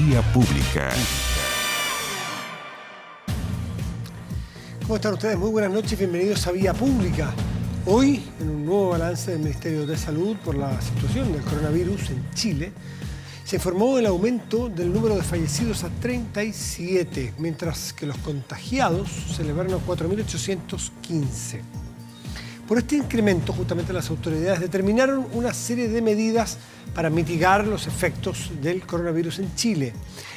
Vía Pública. ¿Cómo están ustedes? Muy buenas noches, bienvenidos a Vía Pública. Hoy, en un nuevo balance del Ministerio de Salud por la situación del coronavirus en Chile, se informó el aumento del número de fallecidos a 37, mientras que los contagiados se elevaron a 4.815. Por este incremento, justamente las autoridades determinaron una serie de medidas para mitigar los efectos del coronavirus en Chile.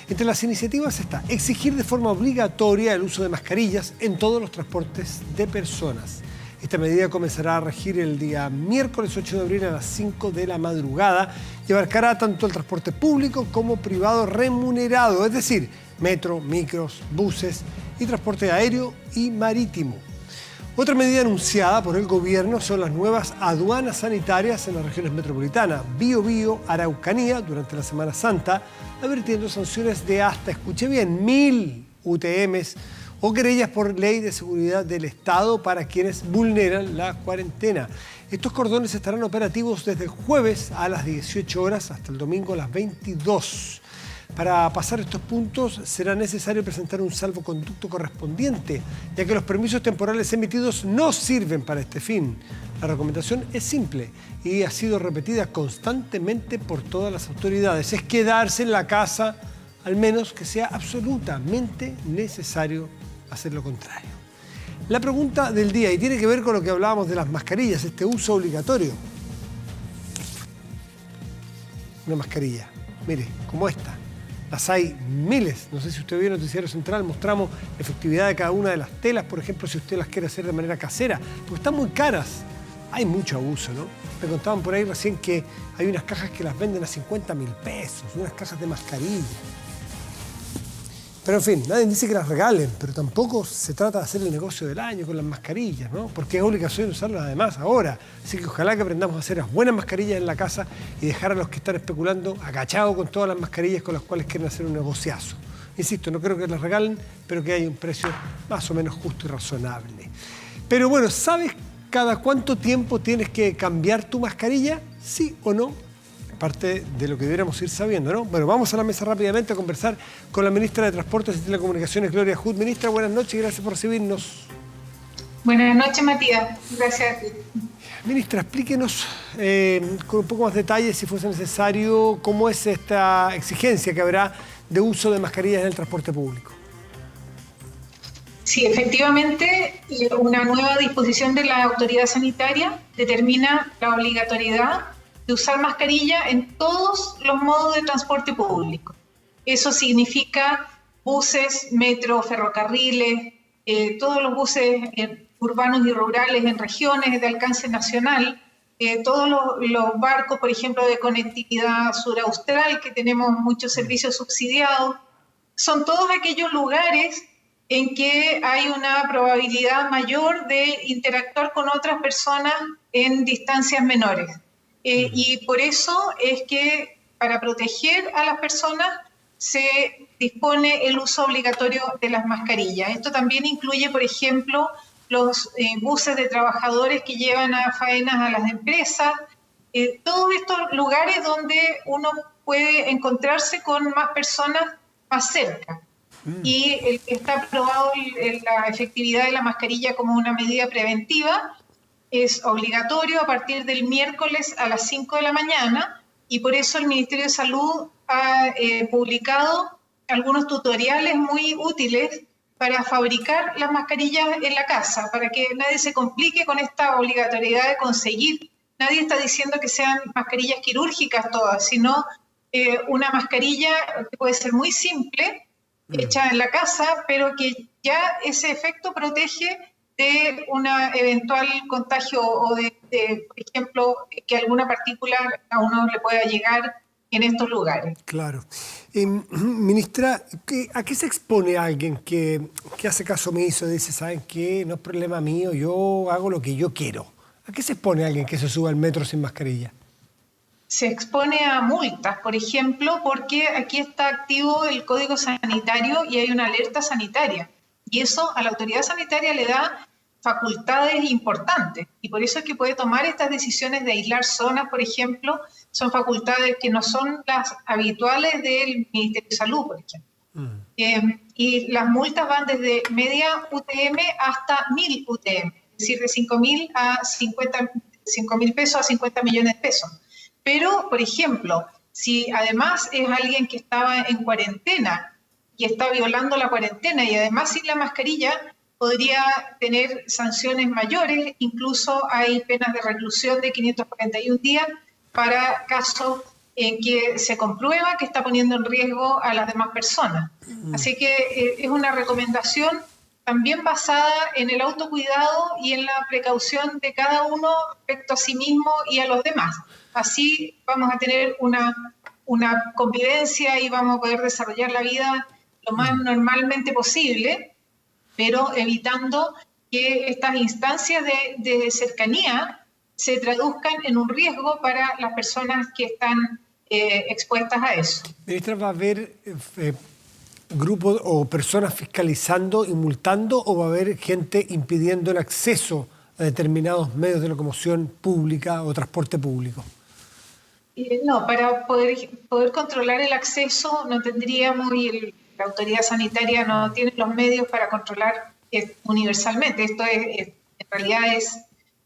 Entre las iniciativas está exigir de forma obligatoria el uso de mascarillas en todos los transportes de personas. Esta medida comenzará a regir el día miércoles 8 de abril a las 5 de la madrugada y abarcará tanto el transporte público como privado remunerado, es decir, metro, micros, buses y transporte aéreo y marítimo. Otra medida anunciada por el gobierno son las nuevas aduanas sanitarias en las regiones metropolitanas, Biobío, Araucanía, durante la Semana Santa, advirtiendo sanciones de hasta, escuche bien, 1.000 UTMs o querellas por ley de seguridad del Estado para quienes vulneran la cuarentena. Estos cordones estarán operativos desde el jueves a las 18 horas hasta el domingo a las 22. Para pasar estos puntos será necesario presentar un salvoconducto correspondiente, ya que los permisos temporales emitidos no sirven para este fin. La recomendación es simple y ha sido repetida constantemente por todas las autoridades. Es quedarse en la casa, al menos que sea absolutamente necesario hacer lo contrario. La pregunta del día, y tiene que ver con lo que hablábamos de las mascarillas, este uso obligatorio. Una mascarilla, mire, como esta. Las hay miles. No sé si usted vio el Noticiero Central, mostramos la efectividad de cada una de las telas, por ejemplo, si usted las quiere hacer de manera casera, porque están muy caras. Hay mucho abuso, ¿no? Me contaban por ahí recién que hay unas cajas que las venden a 50.000 pesos, unas cajas de mascarilla. Pero en fin, nadie dice que las regalen, pero tampoco se trata de hacer el negocio del año con las mascarillas, ¿no? Porque es obligación usarlas además ahora. Así que ojalá que aprendamos a hacer las buenas mascarillas en la casa y dejar a los que están especulando agachados con todas las mascarillas con las cuales quieren hacer un negociazo. Insisto, no creo que las regalen, pero que haya un precio más o menos justo y razonable. Pero bueno, ¿sabes cada cuánto tiempo tienes que cambiar tu mascarilla? ¿Sí o no? Parte de lo que deberíamos ir sabiendo, ¿no? Bueno, vamos a la mesa rápidamente a conversar con la ministra de Transportes y Telecomunicaciones, Gloria Hood. Ministra, buenas noches y gracias por recibirnos. Buenas noches, Matías. Gracias a ti. Ministra, explíquenos con un poco más detalle, si fuese necesario, cómo es esta exigencia que habrá de uso de mascarillas en el transporte público. Sí, efectivamente, una nueva disposición de la autoridad sanitaria determina la obligatoriedad de usar mascarilla en todos los modos de transporte público. Eso significa buses, metro, ferrocarriles, todos los buses urbanos y rurales en regiones de alcance nacional, todos los barcos, por ejemplo, de conectividad suraustral, que tenemos muchos servicios subsidiados. Son todos aquellos lugares en que hay una probabilidad mayor de interactuar con otras personas en distancias menores. Y por eso es que para proteger a las personas se dispone el uso obligatorio de las mascarillas. Esto también incluye, por ejemplo, los buses de trabajadores que llevan a faenas a las empresas, todos estos lugares donde uno puede encontrarse con más personas más cerca. Y está probado la efectividad de la mascarilla como una medida preventiva. Es obligatorio a partir del miércoles a las 5 de la mañana y por eso el Ministerio de Salud ha publicado algunos tutoriales muy útiles para fabricar las mascarillas en la casa, para que nadie se complique con esta obligatoriedad de conseguir. Nadie está diciendo que sean mascarillas quirúrgicas todas, sino una mascarilla que puede ser muy simple, hecha en la casa, pero que ya ese efecto protege de un eventual contagio o de, por ejemplo, que alguna partícula a uno le pueda llegar en estos lugares. Claro. Ministra, ¿a qué se expone alguien que hace caso omiso y dice, ¿saben qué? No es problema mío, yo hago lo que yo quiero? ¿A qué se expone alguien que se suba al metro sin mascarilla? Se expone a multas, por ejemplo, porque aquí está activo el Código Sanitario y hay una alerta sanitaria. Y eso a la autoridad sanitaria le da facultades importantes y por eso es que puede tomar estas decisiones de aislar zonas, por ejemplo, son facultades que no son las habituales del Ministerio de Salud, por ejemplo. Y las multas van desde media UTM hasta 1000 UTM, es decir, de 5.000 a 5.000 pesos a 50 millones de pesos. Pero, por ejemplo, si además es alguien que estaba en cuarentena y está violando la cuarentena y además sin la mascarilla, podría tener sanciones mayores, incluso hay penas de reclusión de 541 días para casos en que se comprueba que está poniendo en riesgo a las demás personas. Así que es una recomendación también basada en el autocuidado y en la precaución de cada uno respecto a sí mismo y a los demás. Así vamos a tener una convivencia y vamos a poder desarrollar la vida lo más normalmente posible, pero evitando que estas instancias de cercanía se traduzcan en un riesgo para las personas que están expuestas a eso. Ministra, ¿va a haber grupos o personas fiscalizando y multando o va a haber gente impidiendo el acceso a determinados medios de locomoción pública o transporte público? No, para poder controlar el acceso no tendríamos, y la autoridad sanitaria no tiene los medios para controlar universalmente. Esto en realidad es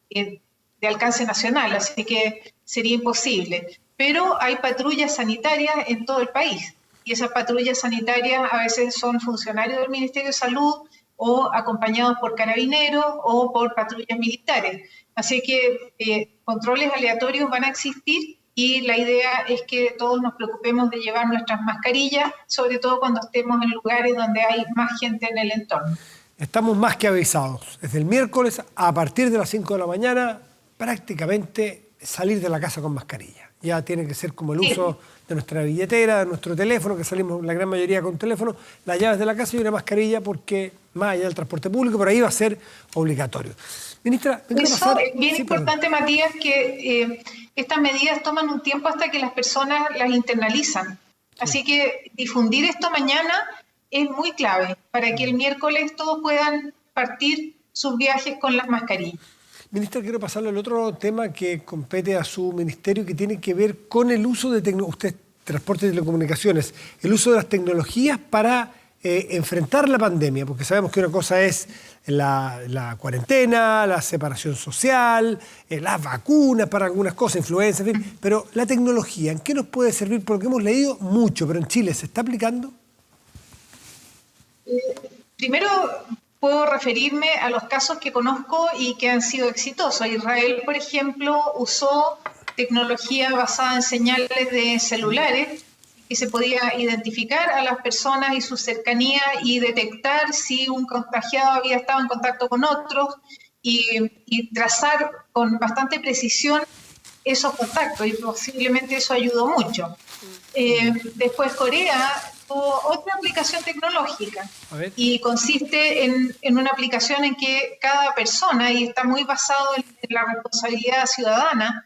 de alcance nacional, así que sería imposible. Pero hay patrullas sanitarias en todo el país y esas patrullas sanitarias a veces son funcionarios del Ministerio de Salud o acompañados por carabineros o por patrullas militares. Así que controles aleatorios van a existir y la idea es que todos nos preocupemos de llevar nuestras mascarillas, sobre todo cuando estemos en lugares donde hay más gente en el entorno. Estamos más que avisados. Desde el miércoles, a partir de las 5 de la mañana, prácticamente salir de la casa con mascarilla. Ya tiene que ser como el uso de nuestra billetera, de nuestro teléfono, que salimos la gran mayoría con teléfono, las llaves de la casa y una mascarilla, porque más allá del transporte público, por ahí va a ser obligatorio. Ministra, eso es bien importante, Matías, que estas medidas toman un tiempo hasta que las personas las internalizan. Así que difundir esto mañana es muy clave para que el miércoles todos puedan partir sus viajes con las mascarillas. Ministra, quiero pasarle al otro tema que compete a su ministerio, que tiene que ver con el uso de usted, transporte y telecomunicaciones, el uso de las tecnologías para enfrentar la pandemia, porque sabemos que una cosa es la cuarentena, la separación social, las vacunas para algunas cosas, influenza, en fin, pero la tecnología, ¿en qué nos puede servir? Porque hemos leído mucho, pero en Chile, ¿se está aplicando? Primero, puedo referirme a los casos que conozco y que han sido exitosos. Israel, por ejemplo, usó tecnología basada en señales de celulares y se podía identificar a las personas y su cercanía y detectar si un contagiado había estado en contacto con otros y trazar con bastante precisión esos contactos y posiblemente eso ayudó mucho. Después Corea tuvo otra aplicación tecnológica y consiste en una aplicación en que cada persona, y está muy basado en la responsabilidad ciudadana,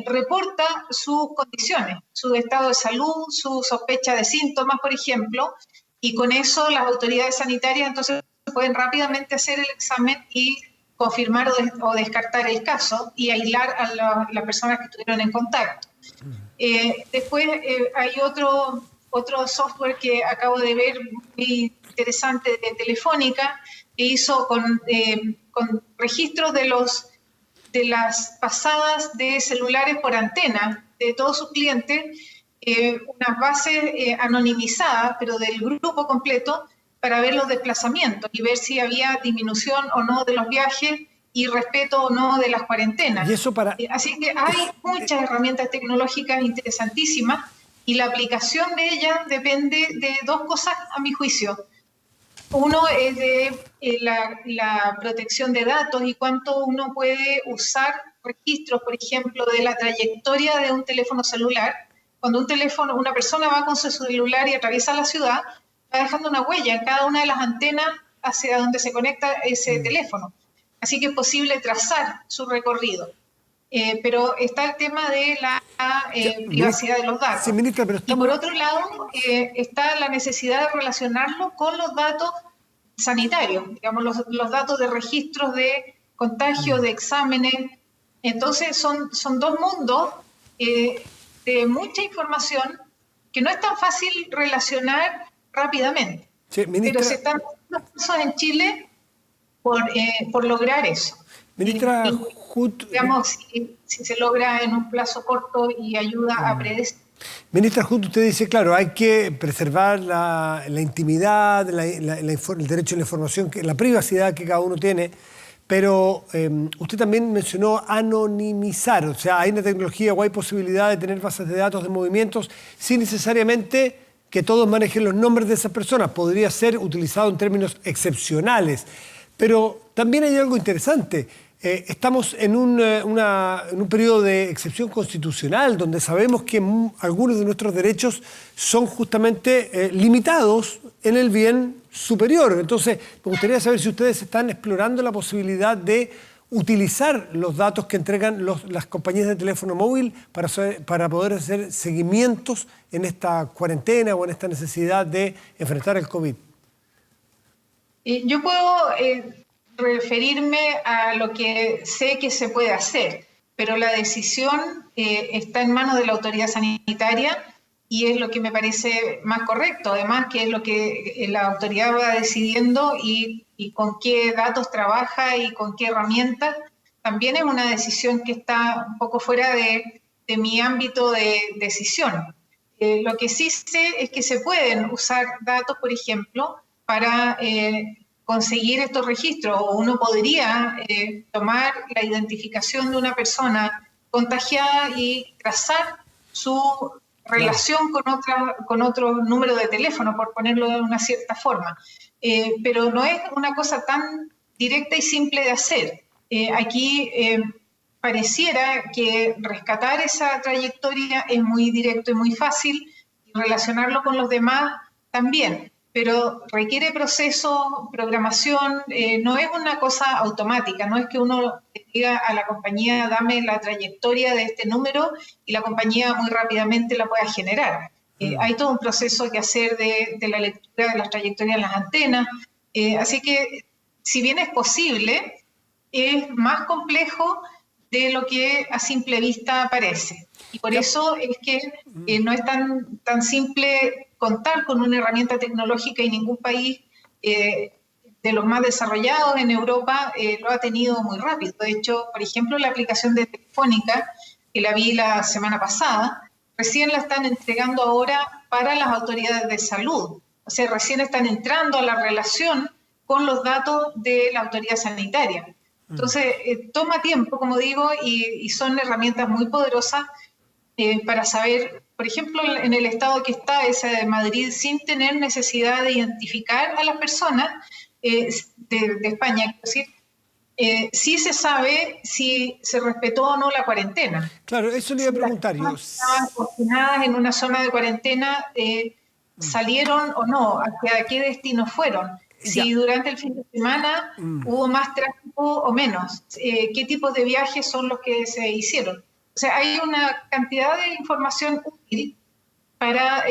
reporta sus condiciones, su estado de salud, su sospecha de síntomas, por ejemplo, y con eso las autoridades sanitarias entonces pueden rápidamente hacer el examen y confirmar o descartar el caso y aislar a las personas que estuvieron en contacto. Después hay otro software que acabo de ver muy interesante de Telefónica, que hizo con registros de las pasadas de celulares por antena de todos sus clientes, unas bases anonimizadas, pero del grupo completo, para ver los desplazamientos y ver si había disminución o no de los viajes y respeto o no de las cuarentenas. Y eso así que hay muchas herramientas tecnológicas interesantísimas y la aplicación de ellas depende de dos cosas, a mi juicio. Uno es de la protección de datos y cuánto uno puede usar registros, por ejemplo, de la trayectoria de un teléfono celular. Cuando una persona va con su celular y atraviesa la ciudad, va dejando una huella en cada una de las antenas hacia donde se conecta ese teléfono. Así que es posible trazar su recorrido. Pero está el tema de la privacidad de los datos. Sí, ministra, pero y por otro lado, está la necesidad de relacionarlo con los datos sanitarios, digamos, los datos de registros de contagios, de exámenes. Entonces son dos mundos de mucha información que no es tan fácil relacionar rápidamente. Sí, ministra, pero se están haciendo cosas en Chile por lograr eso. Ministra Hood, digamos, si se logra en un plazo corto y ayuda a predecir. Ministra Hood, usted dice, claro, hay que preservar la intimidad, el derecho a la información, la privacidad que cada uno tiene, pero usted también mencionó anonimizar, o sea, hay una tecnología o hay posibilidad de tener bases de datos de movimientos sin necesariamente que todos manejen los nombres de esas personas. Podría ser utilizado en términos excepcionales, pero también hay algo interesante. Estamos en un periodo de excepción constitucional donde sabemos que algunos de nuestros derechos son justamente limitados en el bien superior. Entonces, me gustaría saber si ustedes están explorando la posibilidad de utilizar los datos que entregan las compañías de teléfono móvil para poder hacer seguimientos en esta cuarentena o en esta necesidad de enfrentar el COVID. Yo puedo referirme a lo que sé que se puede hacer, pero la decisión está en manos de la autoridad sanitaria y es lo que me parece más correcto, además que es lo que la autoridad va decidiendo y con qué datos trabaja y con qué herramientas. También es una decisión que está un poco fuera de mi ámbito de decisión. Lo que sí sé es que se pueden usar datos, por ejemplo, para conseguir estos registros, o uno podría tomar la identificación de una persona contagiada y trazar su relación con otro número de teléfono, por ponerlo de una cierta forma. Pero no es una cosa tan directa y simple de hacer. Aquí pareciera que rescatar esa trayectoria es muy directo y muy fácil, y relacionarlo con los demás también. Pero requiere proceso, programación, no es una cosa automática, no es que uno diga a la compañía, dame la trayectoria de este número y la compañía muy rápidamente la pueda generar. Hay todo un proceso que hacer de la lectura de las trayectorias de las antenas, así que si bien es posible, es más complejo de lo que a simple vista parece. Y por eso es que no es tan simple contar con una herramienta tecnológica, y ningún país de los más desarrollados en Europa lo ha tenido muy rápido. De hecho, por ejemplo, la aplicación de Telefónica, que la vi la semana pasada, recién la están entregando ahora para las autoridades de salud. O sea, recién están entrando a la relación con los datos de la autoridad sanitaria. Entonces, toma tiempo, como digo, y son herramientas muy poderosas para saber, por ejemplo, en el estado que está, ese de Madrid, sin tener necesidad de identificar a las personas de España, es decir, sí se sabe si se respetó o no la cuarentena. Claro, eso le iba a preguntar yo. Si estaban confinadas en una zona de cuarentena, salieron o no, hacia qué destino fueron. Si durante el fin de semana hubo más tráfico o menos, qué tipos de viajes son los que se hicieron. O sea, hay una cantidad de información útil para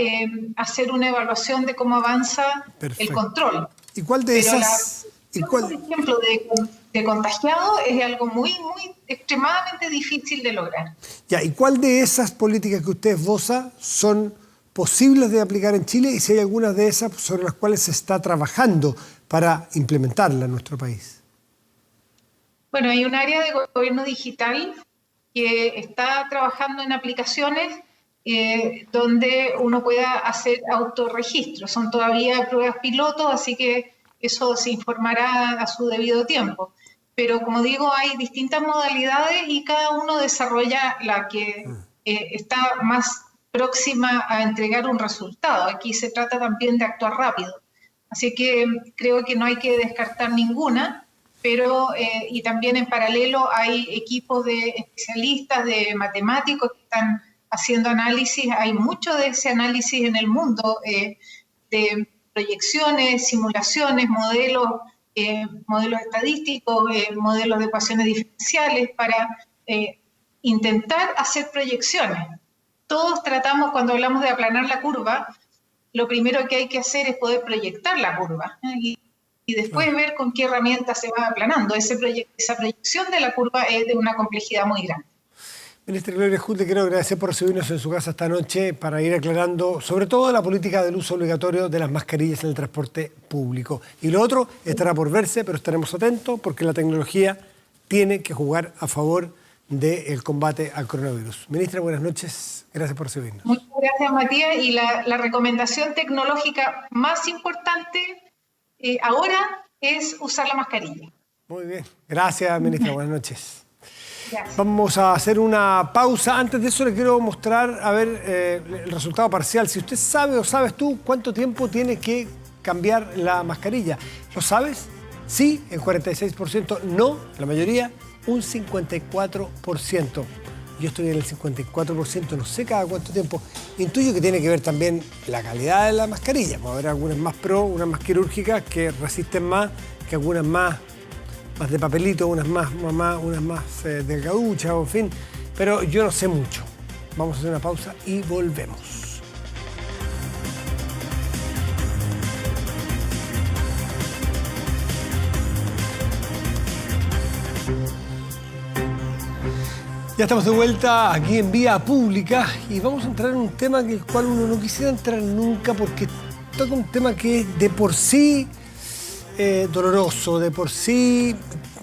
hacer una evaluación de cómo avanza el control. ¿Y cuál de esas? Por ejemplo, de contagiado es algo muy extremadamente difícil de lograr. Ya, ¿y cuál de esas políticas que usted esboza son posibles de aplicar en Chile, y si hay algunas de esas sobre las cuales se está trabajando para implementarla en nuestro país? Bueno, hay un área de gobierno digital que está trabajando en aplicaciones donde uno pueda hacer autorregistro. Son todavía pruebas pilotos, así que eso se informará a su debido tiempo. Pero como digo, hay distintas modalidades y cada uno desarrolla la que está más próxima a entregar un resultado. Aquí se trata también de actuar rápido. Así que creo que no hay que descartar ninguna, pero y también en paralelo hay equipos de especialistas, de matemáticos que están haciendo análisis. Hay mucho de ese análisis en el mundo, de proyecciones, simulaciones, modelos estadísticos, modelos de ecuaciones diferenciales para intentar hacer proyecciones. Todos tratamos, cuando hablamos de aplanar la curva, lo primero que hay que hacer es poder proyectar la curva y y después ver con qué herramientas se va aplanando. Esa proyección de la curva es de una complejidad muy grande. Ministra Gloria Hood, le quiero agradecer por recibirnos en su casa esta noche para ir aclarando sobre todo la política del uso obligatorio de las mascarillas en el transporte público. Y lo otro estará por verse, pero estaremos atentos porque la tecnología tiene que jugar a favor del combate al coronavirus. Ministra, buenas noches. Gracias por recibirnos. Muchas gracias, Matías. Y la recomendación tecnológica más importante ahora es usar la mascarilla. Muy bien. Gracias, ministra. Buenas noches. Gracias. Vamos a hacer una pausa. Antes de eso le quiero mostrar, a ver, el resultado parcial. Si usted sabe o sabes tú cuánto tiempo tiene que cambiar la mascarilla. ¿Lo sabes? Sí, el 46%. No, la mayoría, un 54%. Yo estoy en el 54%, no sé cada cuánto tiempo. Intuyo que tiene que ver también la calidad de la mascarilla. Va a haber algunas más pro, unas más quirúrgicas que resisten más, que algunas más de papelito, unas más de caucha, en fin. Pero yo no sé mucho. Vamos a hacer una pausa y volvemos. Ya estamos de vuelta aquí en Vía Pública y vamos a entrar en un tema en el cual uno no quisiera entrar nunca porque toca un tema que es de por sí doloroso, de por sí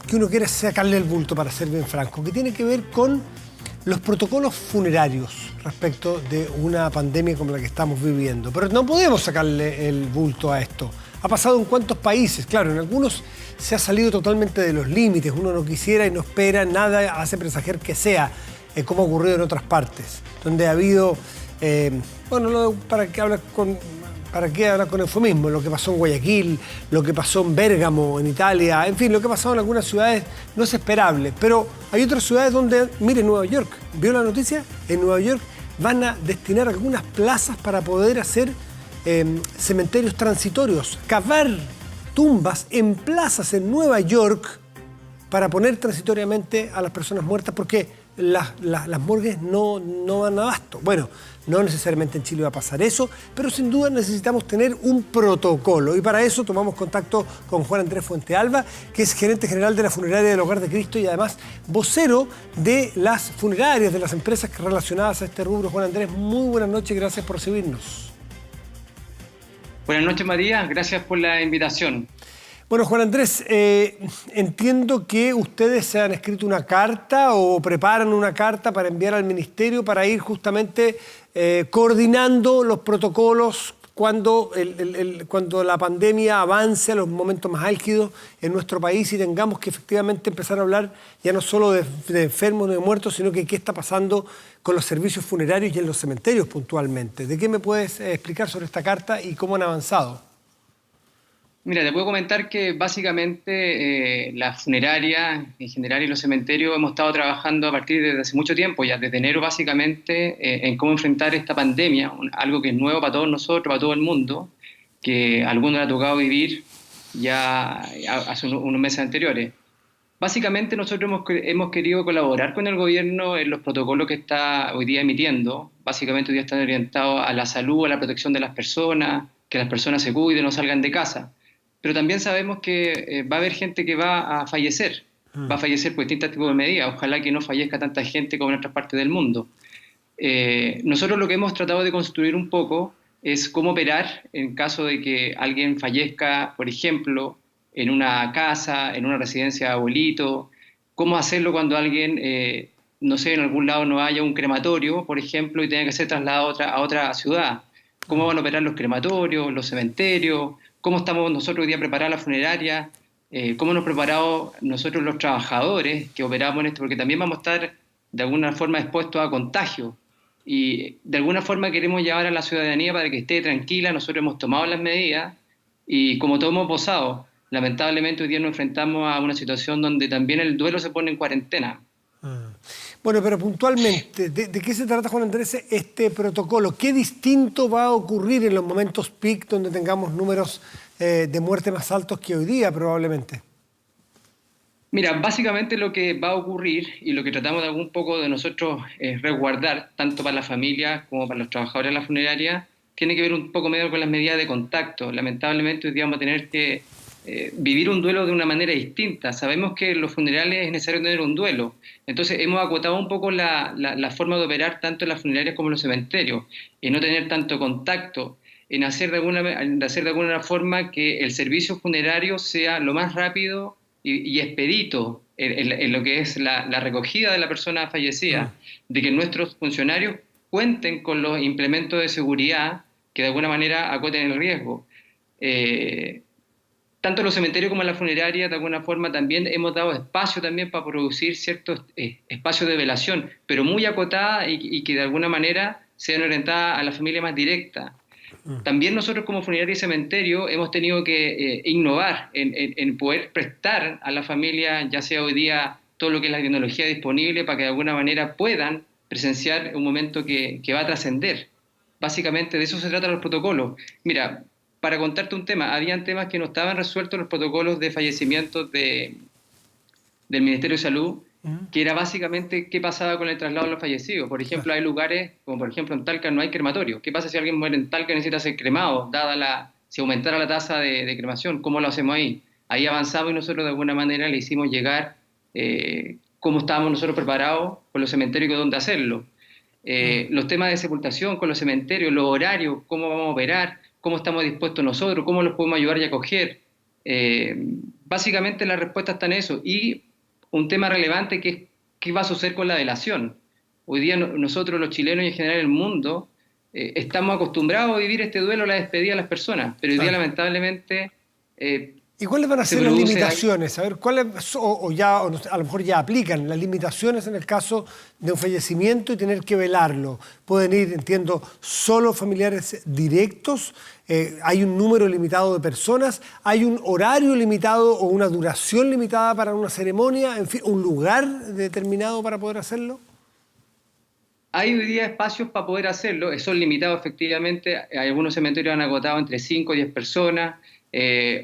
que uno quiere sacarle el bulto, para ser bien franco, que tiene que ver con los protocolos funerarios respecto de una pandemia como la que estamos viviendo. Pero no podemos sacarle el bulto a esto. Ha pasado en cuántos países, claro, en algunos se ha salido totalmente de los límites, uno no quisiera y no espera, nada hace presagiar que sea como ha ocurrido en otras partes, donde ha habido, ¿para qué hablar con eufemismo? Lo que pasó en Guayaquil, lo que pasó en Bérgamo, en Italia, en fin, lo que ha pasado en algunas ciudades no es esperable, pero hay otras ciudades donde, mire, Nueva York, ¿vio la noticia? En Nueva York van a destinar algunas plazas para poder hacer cementerios transitorios, cavar tumbas en plazas en Nueva York para poner transitoriamente a las personas muertas porque las morgues no dan abasto. Bueno, no necesariamente en Chile va a pasar eso, pero sin duda necesitamos tener un protocolo y para eso tomamos contacto con Juan Andrés Fuentealba, que es gerente general de la funeraria del Hogar de Cristo y además vocero de las funerarias, de las empresas relacionadas a este rubro. Juan Andrés, muy buenas noches, gracias por recibirnos. Buenas noches, Matías. Gracias por la invitación. Bueno, Juan Andrés, entiendo que ustedes se han escrito una carta o preparan una carta para enviar al Ministerio para ir justamente coordinando los protocolos cuando la pandemia avance a los momentos más álgidos en nuestro país y tengamos que efectivamente empezar a hablar ya no solo de enfermos ni de muertos, sino que qué está pasando con los servicios funerarios y en los cementerios puntualmente. ¿De qué me puedes explicar sobre esta carta y cómo han avanzado? Mira, te puedo comentar que básicamente las funerarias en general y los cementerios hemos estado trabajando a partir de hace mucho tiempo, ya desde enero básicamente, en cómo enfrentar esta pandemia, algo que es nuevo para todos nosotros, para todo el mundo, que a algunos le ha tocado vivir ya hace unos meses anteriores. Básicamente nosotros hemos querido colaborar con el gobierno en los protocolos que está hoy día emitiendo. Básicamente hoy día están orientados a la salud, a la protección de las personas, que las personas se cuiden, no salgan de casa. Pero también sabemos que va a haber gente que va a fallecer. Va a fallecer por distintos tipos de medidas. Ojalá que no fallezca tanta gente como en otras partes del mundo. Nosotros lo que hemos tratado de construir un poco es cómo operar en caso de que alguien fallezca, por ejemplo, en una casa, en una residencia de abuelito. Cómo hacerlo cuando alguien, no sé, en algún lado no haya un crematorio, por ejemplo, y tenga que ser trasladado a otra ciudad. Cómo van a operar los crematorios, los cementerios. Cómo estamos nosotros hoy día preparados la funeraria, cómo nos preparado nosotros los trabajadores que operamos en esto, porque también vamos a estar de alguna forma expuestos a contagio. Y de alguna forma queremos llevar a la ciudadanía para que esté tranquila. Nosotros hemos tomado las medidas y como todos hemos posado, lamentablemente hoy día nos enfrentamos a una situación donde también el duelo se pone en cuarentena. Bueno, pero puntualmente, ¿de qué se trata, Juan Andrés, este protocolo? ¿Qué distinto va a ocurrir en los momentos peak donde tengamos números de muerte más altos que hoy día probablemente? Mira, básicamente lo que va a ocurrir y lo que tratamos de algún poco de nosotros resguardar, tanto para las familias como para los trabajadores de la funeraria, tiene que ver un poco medio con las medidas de contacto. Lamentablemente hoy día vamos a tener que vivir un duelo de una manera distinta. Sabemos que en los funerales es necesario tener un duelo. Entonces hemos acotado un poco la forma de operar tanto en las funerarias como en los cementerios, en no tener tanto contacto, en hacer de alguna forma que el servicio funerario sea lo más rápido y expedito en lo que es la recogida de la persona fallecida, de que nuestros funcionarios cuenten con los implementos de seguridad que de alguna manera acoten el riesgo. Tanto en los cementerios como en la funeraria, de alguna forma también hemos dado espacio también para producir ciertos espacios de velación, pero muy acotada y que de alguna manera sean orientadas a la familia más directa. También nosotros como funeraria y cementerio hemos tenido que innovar en poder prestar a la familia, ya sea hoy día todo lo que es la tecnología disponible, para que de alguna manera puedan presenciar un momento que va a trascender. Básicamente de eso se tratan los protocolos. Mira, para contarte un tema, habían temas que no estaban resueltos en los protocolos de fallecimiento del Ministerio de Salud, que era básicamente qué pasaba con el traslado de los fallecidos. Por ejemplo, hay lugares, como por ejemplo en Talca no hay crematorio. ¿Qué pasa si alguien muere en Talca y necesita ser cremado, si aumentara la tasa de cremación? ¿Cómo lo hacemos ahí? Ahí avanzamos y nosotros de alguna manera le hicimos llegar cómo estábamos nosotros preparados con los cementerios y con dónde hacerlo. Los temas de sepultación con los cementerios, los horarios, cómo vamos a operar, cómo estamos dispuestos nosotros, cómo los podemos ayudar y acoger. Básicamente la respuesta está en eso. Y un tema relevante que es qué va a suceder con la velación. Hoy día nosotros los chilenos y en general el mundo estamos acostumbrados a vivir este duelo, la despedida de las personas, pero hoy día lamentablemente... ¿Y cuáles van a ser las limitaciones? A ver, ¿cuáles, o a lo mejor ya aplican las limitaciones en el caso de un fallecimiento y tener que velarlo? ¿Pueden ir, entiendo, solo familiares directos? ¿Hay un número limitado de personas? ¿Hay un horario limitado o una duración limitada para una ceremonia? En fin, ¿un lugar determinado para poder hacerlo? Hay hoy día espacios para poder hacerlo, son limitados efectivamente. Hay algunos cementerios han agotado entre 5 y 10 personas,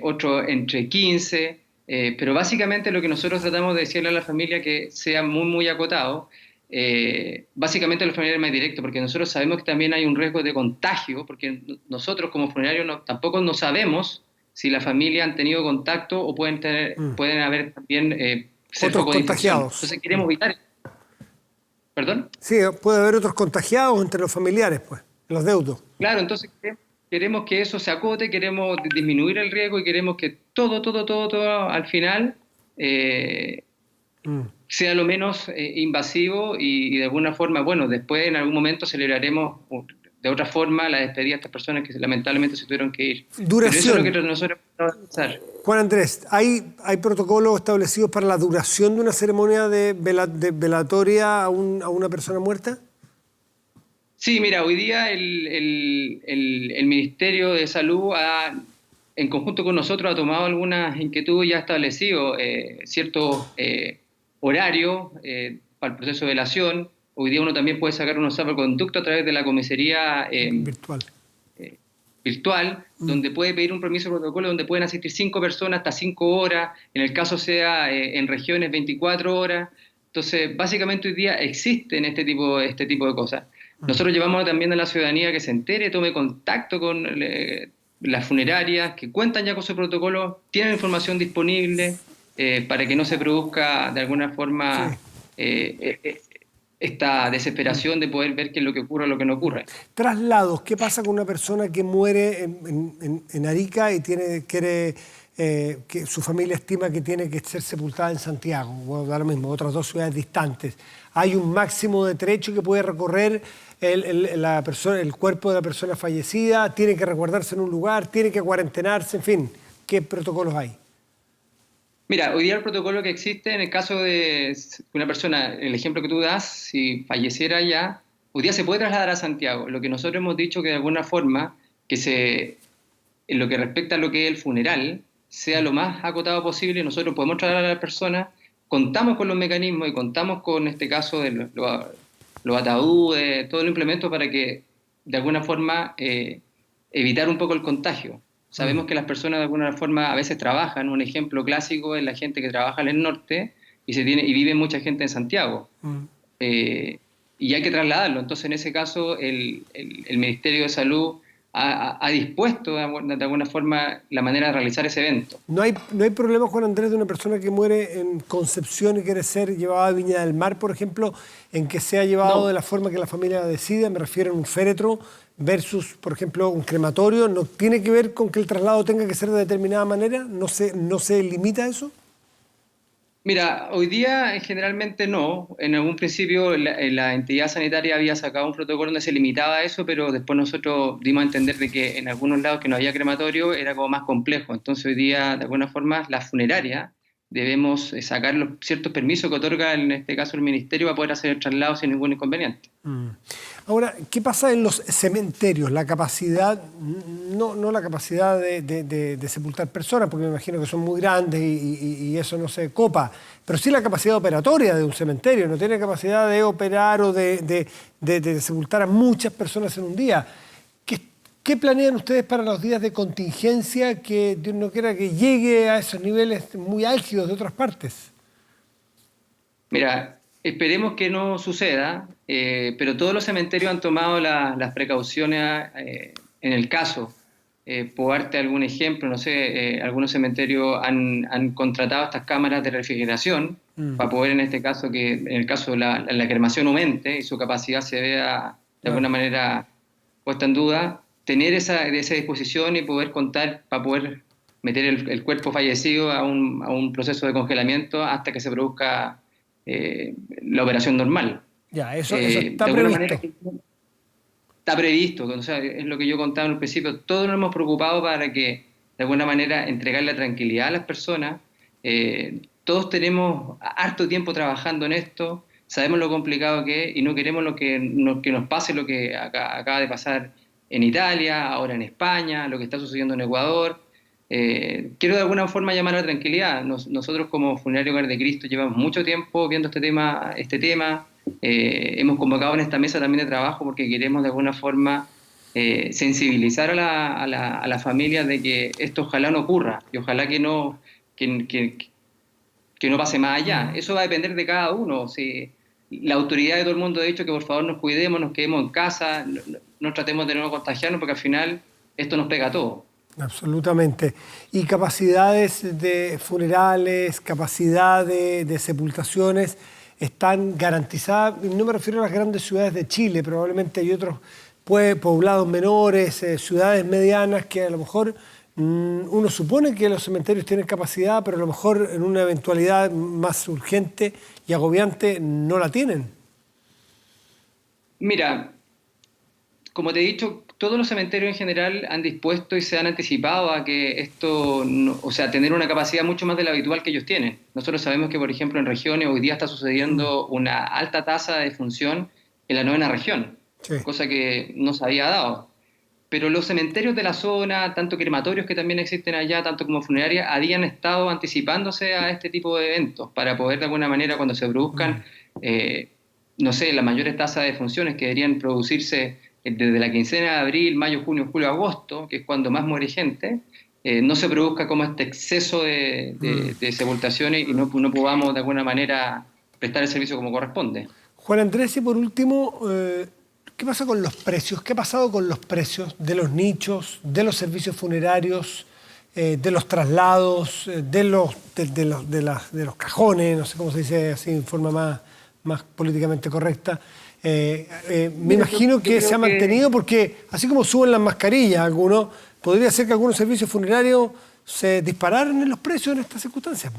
otros entre 15, pero básicamente lo que nosotros tratamos de decirle a la familia que sea muy, muy acotado, básicamente a los familiares más directos, porque nosotros sabemos que también hay un riesgo de contagio, porque nosotros como funerarios tampoco no sabemos si la familia han tenido contacto o pueden haber también ser otros foco de infección. contagiados. Entonces queremos evitar... ¿Perdón? Sí, puede haber otros contagiados entre los familiares, pues, los deudos. Claro, entonces queremos que eso se acote, queremos disminuir el riesgo y queremos que todo al final sea lo menos invasivo y de alguna forma, bueno, después en algún momento celebraremos de otra forma la despedida de estas personas que lamentablemente se tuvieron que ir. Duración. Pero eso es lo que nosotros vamos a pensar. Juan Andrés, ¿hay protocolos establecidos para la duración de una ceremonia de velatoria a una persona muerta? Sí, mira, hoy día el Ministerio de Salud en conjunto con nosotros ha tomado algunas inquietudes y ha establecido ciertos horarios para el proceso de velación. Hoy día uno también puede sacar un salvoconducto a través de la comisaría virtual, donde puede pedir un permiso de protocolo, donde pueden asistir 5 personas hasta 5 horas, en el caso sea en regiones 24 horas. Entonces, básicamente hoy día existen este tipo de cosas. Nosotros llevamos también a la ciudadanía que se entere, tome contacto con las funerarias, que cuentan ya con su protocolo, tienen información disponible para que no se produzca de alguna forma esta desesperación de poder ver qué es lo que ocurre o lo que no ocurre. Traslados, ¿qué pasa con una persona que muere en Arica y que su familia estima que tiene que ser sepultada en Santiago, o da lo mismo, otras 2 ciudades distantes? ¿Hay un máximo de trecho que puede recorrer el cuerpo de la persona fallecida? ¿Tiene que resguardarse en un lugar? ¿Tiene que cuarentenarse? En fin, ¿qué protocolos hay? Mira, hoy día el protocolo que existe en el caso de una persona, el ejemplo que tú das, si falleciera ya, hoy día se puede trasladar a Santiago. Lo que nosotros hemos dicho que de alguna forma, en lo que respecta a lo que es el funeral, sea lo más acotado posible. Nosotros podemos trasladar a la persona, contamos con los mecanismos y contamos con este caso de los ataúdes, todo el implemento para que de alguna forma evitar un poco el contagio. Sabemos que las personas de alguna forma a veces trabajan. Un ejemplo clásico es la gente que trabaja en el norte y vive mucha gente en Santiago. Y hay que trasladarlo. Entonces, en ese caso, el Ministerio de Salud ha dispuesto de alguna forma la manera de realizar ese evento. ¿No hay problema, Juan Andrés, de una persona que muere en Concepción y quiere ser llevada a Viña del Mar, por ejemplo, en que sea llevado de la forma que la familia decida? Me refiero a un féretro versus, por ejemplo, un crematorio. ¿No tiene que ver con que el traslado tenga que ser de determinada manera? ¿No se limita a eso? Mira, hoy día generalmente no. En algún principio la entidad sanitaria había sacado un protocolo donde se limitaba a eso, pero después nosotros dimos a entender de que en algunos lados que no había crematorio era como más complejo. Entonces hoy día, de alguna forma, la funeraria debemos sacar los ciertos permisos que otorga, en este caso, el Ministerio para poder hacer el traslado sin ningún inconveniente. Ahora, ¿qué pasa en los cementerios? La capacidad, no la capacidad de sepultar personas, porque me imagino que son muy grandes y eso no se copa, pero sí la capacidad operatoria de un cementerio. No tiene capacidad de operar o de sepultar a muchas personas en un día. ¿Qué planean ustedes para los días de contingencia que Dios no quiera que llegue a esos niveles muy álgidos de otras partes? Mira, esperemos que no suceda, pero todos los cementerios han tomado las precauciones en el caso. Por darte algún ejemplo, no sé, algunos cementerios han contratado estas cámaras de refrigeración para poder, en este caso, que en el caso la cremación aumente y su capacidad se vea de alguna manera puesta en duda, tener esa disposición y poder contar para poder meter el cuerpo fallecido a un proceso de congelamiento hasta que se produzca la operación normal. Ya, eso está previsto. Está previsto, o sea, es lo que yo contaba en un principio. Todos nos hemos preocupado para que, de alguna manera, entregar la tranquilidad a las personas. Todos tenemos harto tiempo trabajando en esto, sabemos lo complicado que es y no queremos que nos pase lo que acaba de pasar en Italia, ahora en España, lo que está sucediendo en Ecuador. Quiero de alguna forma llamar a la tranquilidad. Nosotros como Funerario Hogar de Cristo llevamos mucho tiempo viendo este tema. Hemos convocado en esta mesa también de trabajo porque queremos de alguna forma sensibilizar a la familia de que esto ojalá no ocurra y ojalá que no pase más allá. Eso va a depender de cada uno. Si la autoridad de todo el mundo ha dicho que por favor nos cuidemos, nos quedemos en casa, no tratemos de no contagiarnos porque al final esto nos pega a todos. Absolutamente. ¿Y capacidades de funerales, capacidad de sepultaciones están garantizadas? No me refiero a las grandes ciudades de Chile, probablemente hay otros poblados menores, ciudades medianas que a lo mejor uno supone que los cementerios tienen capacidad, pero a lo mejor en una eventualidad más urgente y agobiante no la tienen. Mira, como te he dicho, todos los cementerios en general han dispuesto y se han anticipado a que esto, tener una capacidad mucho más de la habitual que ellos tienen. Nosotros sabemos que, por ejemplo, en regiones hoy día está sucediendo una alta tasa de defunción en la 9ª región, sí, cosa que no se había dado. Pero los cementerios de la zona, tanto crematorios que también existen allá, tanto como funerarias, habían estado anticipándose a este tipo de eventos para poder, de alguna manera, cuando se produzcan, las mayores tasas de defunciones que deberían producirse desde la quincena de abril, mayo, junio, julio, agosto, que es cuando más muere gente, no se produzca como este exceso de sepultaciones y no podamos de alguna manera prestar el servicio como corresponde. Juan Andrés, y por último, ¿qué pasa con los precios? ¿Qué ha pasado con los precios de los nichos, de los servicios funerarios, de los traslados, de los cajones, no sé cómo se dice así en forma más políticamente correcta? Me imagino que se ha mantenido porque, así como suben las mascarillas algunos, podría ser que algunos servicios funerarios se dispararan en los precios en estas circunstancias.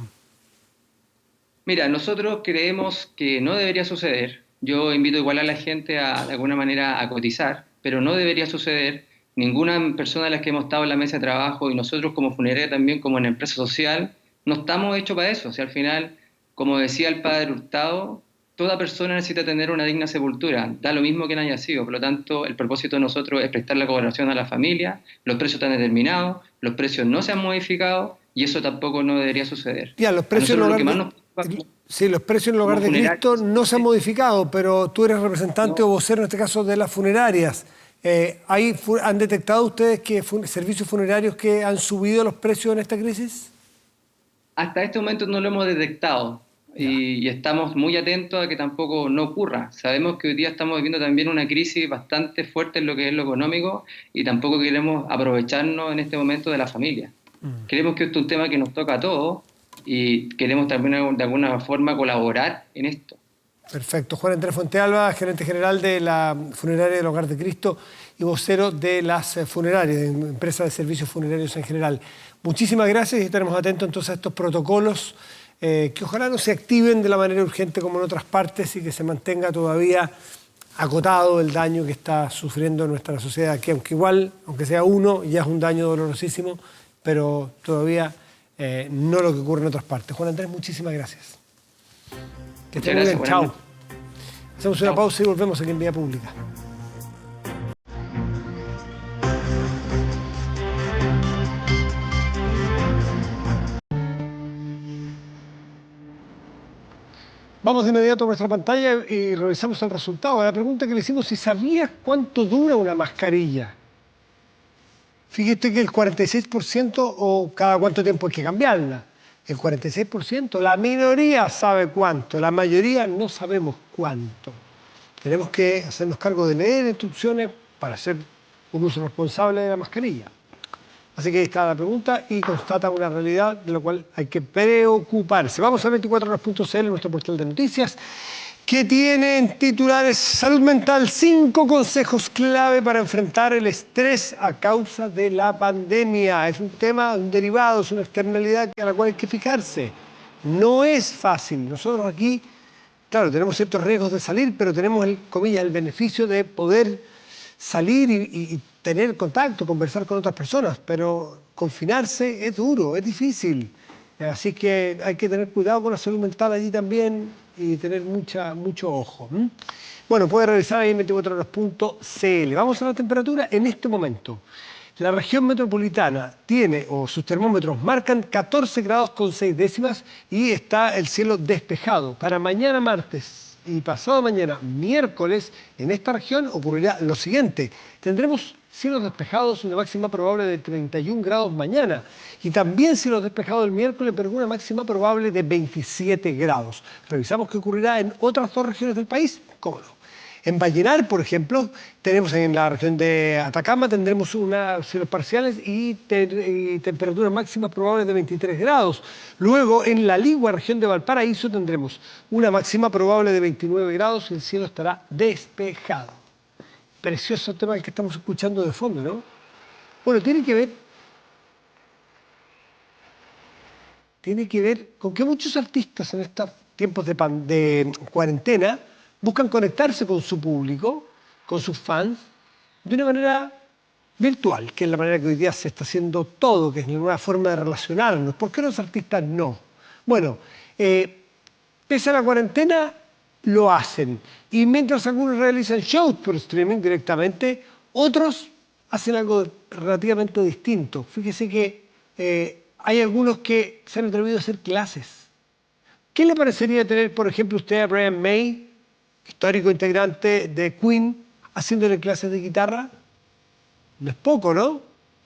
Mira, nosotros creemos que no debería suceder. Yo invito igual a la gente de alguna manera a cotizar, pero no debería suceder. Ninguna persona de las que hemos estado en la mesa de trabajo y nosotros como funeraria también, como en empresa social, no estamos hechos para eso. O sea, al final, como decía el padre Hurtado, toda persona necesita tener una digna sepultura, da lo mismo que haya sido. Por lo tanto, el propósito de nosotros es prestar la colaboración a la familia, los precios están determinados, los precios no se han modificado y eso tampoco no debería suceder. Ya, los precios los precios en el Hogar de Cristo no se han modificado, pero tú eres representante o vocero en este caso de las funerarias. ¿Han detectado ustedes que servicios funerarios que han subido los precios en esta crisis? Hasta este momento no lo hemos detectado. Ya. y estamos muy atentos a que tampoco no ocurra. Sabemos que hoy día estamos viviendo también una crisis bastante fuerte en lo que es lo económico y tampoco queremos aprovecharnos en este momento de la familia. Creemos que esto es un tema que nos toca a todos y queremos también de alguna forma colaborar en esto. Perfecto. Juan Andrés Fontealba, gerente general de la funeraria del Hogar de Cristo y vocero de las funerarias, de empresas de servicios funerarios en general. Muchísimas gracias y estaremos atentos entonces a estos protocolos que ojalá no se activen de la manera urgente como en otras partes y que se mantenga todavía acotado el daño que está sufriendo nuestra sociedad, que aunque sea uno, ya es un daño dolorosísimo, pero todavía no lo que ocurre en otras partes. Juan Andrés, muchísimas gracias. Que estén muy bien, chao. Hacemos una pausa y volvemos aquí en Vía Pública. Vamos de inmediato a nuestra pantalla y revisamos el resultado. La pregunta que le hicimos, si sabías cuánto dura una mascarilla. Fíjate que el 46% o cada cuánto tiempo hay que cambiarla. El 46%, la minoría sabe cuánto, la mayoría no sabemos cuánto. Tenemos que hacernos cargo de leer instrucciones para hacer un uso responsable de la mascarilla. Así que ahí está la pregunta y constata una realidad de la cual hay que preocuparse. Vamos a 24horas.cl, nuestro portal de noticias, que tiene en titulares Salud Mental, 5 consejos clave para enfrentar el estrés a causa de la pandemia. Es un tema, un derivado, es una externalidad a la cual hay que fijarse. No es fácil. Nosotros aquí, claro, tenemos ciertos riesgos de salir, pero tenemos, el beneficio de poder salir y tener contacto, conversar con otras personas, pero confinarse es duro, es difícil. Así que hay que tener cuidado con la salud mental allí también y tener mucho ojo. Bueno, puede revisar ahí en 24horas.cl. Vamos a la temperatura en este momento. La región metropolitana tiene, o sus termómetros marcan 14 grados con 6 décimas y está el cielo despejado. Para mañana martes y pasado mañana miércoles, en esta región ocurrirá lo siguiente. Tendremos cielos despejados, una máxima probable de 31 grados mañana. Y también cielos despejados el miércoles, pero con una máxima probable de 27 grados. Revisamos qué ocurrirá en otras dos regiones del país. ¿Cómo no? En Vallenar, por ejemplo, tenemos en la región de Atacama, tendremos unos cielos parciales y temperaturas máximas probables de 23 grados. Luego, en la Ligua, región de Valparaíso, tendremos una máxima probable de 29 grados y el cielo estará despejado. Precioso tema que estamos escuchando de fondo, ¿no? Bueno, tiene que ver con que muchos artistas en estos tiempos de cuarentena buscan conectarse con su público, con sus fans, de una manera virtual, que es la manera que hoy día se está haciendo todo, que es una forma de relacionarnos. ¿Por qué los artistas no? Bueno, pese a la cuarentena, lo hacen. Y mientras algunos realizan shows por streaming directamente, otros hacen algo relativamente distinto. Fíjese que hay algunos que se han atrevido a hacer clases. ¿Qué le parecería tener, por ejemplo, usted a Brian May, histórico integrante de Queen, haciéndole clases de guitarra? No es poco, ¿no?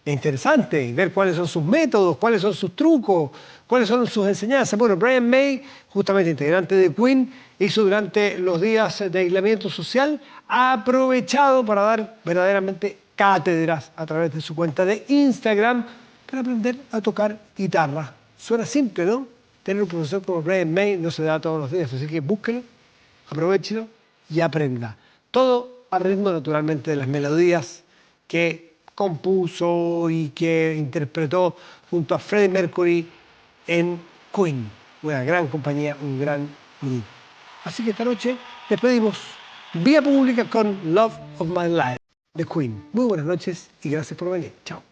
Es interesante ver cuáles son sus métodos, cuáles son sus trucos, cuáles son sus enseñanzas. Bueno, Brian May, justamente integrante de Queen, hizo durante los días de aislamiento social, ha aprovechado para dar verdaderamente cátedras a través de su cuenta de Instagram para aprender a tocar guitarra. Suena simple, ¿no? Tener un profesor como Brian May no se da todos los días, así que búsquelo, aprovéchelo y aprenda. Todo al ritmo, naturalmente, de las melodías que compuso y que interpretó junto a Freddie Mercury en Queen, una gran compañía, un gran grupo. Así que esta noche despedimos Vía Pública con Love of My Life de Queen. Muy buenas noches y gracias por venir. Chao.